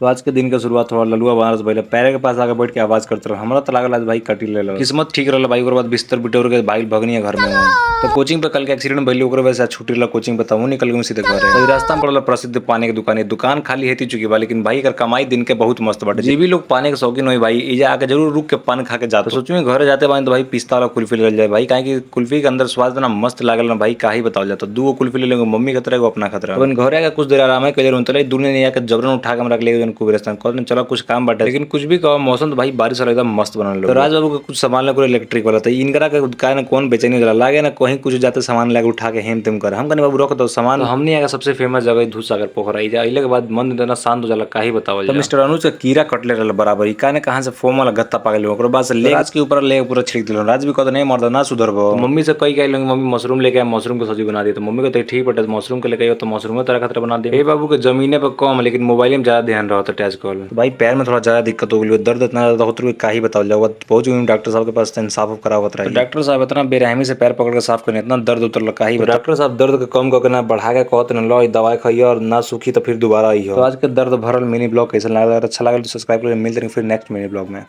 तो आज के दिन के शुरुआत थोड़ा ललुआ बनारस भइले। पैर के पास आके बैठ के आवाज करते रहो। हमरा तो लागल आज भाई कटी ले लो। किस्मत ठीक रहल भाई। ओकर बाद बिस्तर बिटोर के भाई भगनी है घर में। तो कोचिंग पे कल के एक्सीडेंट भइल ओकर वजह से छुट्टी ला कोचिंग पे तब निकल गई सीधे घर। तो रास्ता में पड़ल प्रसिद्ध पानी की दुकान। दुकान खाली हेती चुकी बा लेकिन भाई अगर कमाई दिन के बहुत मस्त बाटे। जे भी लोग पानी के शौकीन होई भाई इजा आके जरूर रुक के पान खा के जाते। तो सोचू घर जाते बानी तो भाई पिस्ता वाला कुल्फी ले जाए भाई काहे कि कुल्फी के अंदर स्वाद ना मस्त लागल ना भाई काहे बताओ जाता। दो कुल्फी ले लेंगे मम्मी खतरा को अपना खतरा। अपन घर आके कुछ देर आराम है कइले दूर नहीं आके जबरन उठा के हमरा ले गए कुबेरस्तान कहते चलो कुछ काम बाटे। लेकिन कुछ भी कहो मौसम तो भाई बारिश वाला एकदम मस्त बनल। तो राज बाबू के कुछ सामान लेकर इलेक्ट्रिक वाला था इनकरा के का ना कौन बेचैनी जला लागे ना कहीं कुछ जाते सामान लेकर उठा के हेम तेम कर हम कहने बाबू रख दो सामान। तो हमने आगे सबसे फेमस जगह दूधसागर पोखरा अइले के बाद मन इतना शांत हो जाला काहे बतावल। तो मिस्टर अनुज का कीड़ा कटले रहल बराबर ही काने कहां से फोम वाला गत्ता पागल ओकर बाद से राज के ऊपर ले पूरा छिड़क दिलो। राज भी कहता नहीं मर्द ना सुधरबो। तो मम्मी से कही गई मम्मी मशरूम लेके आए मशरूम की सब्जी बना दी। तो मम्मी को ठीक बटे मशरूम के लेके तो मशरूम तरह खतरा बना दी। बाबू के जमीने पर कम लेकिन मोबाइल में ज्यादा ध्यान रहा था टैच कॉल। भाई पैर में थोड़ा ज्यादा दिक्कत हो गई दर्द इतना ज्यादा होता है काहे बताओ जाओ। पहुंच गई डॉक्टर साहब के पास साफ करा हुआ था। डॉक्टर साहब इतना बेरहमी से पैर पकड़ के साफ करने इतना दर्द उतर लगा ही। डॉक्टर साहब दर्द के कम करके ना बढ़ा के कहते ना लो दवाई खाइए और ना सूखी तो फिर दोबारा आई हो। तो आज के दर्द भरल मिनी ब्लॉग कैसे लगा अच्छा लगा तो सब्सक्राइब करें। मिलते हैं फिर नेक्स्ट मिनी ब्लॉग में।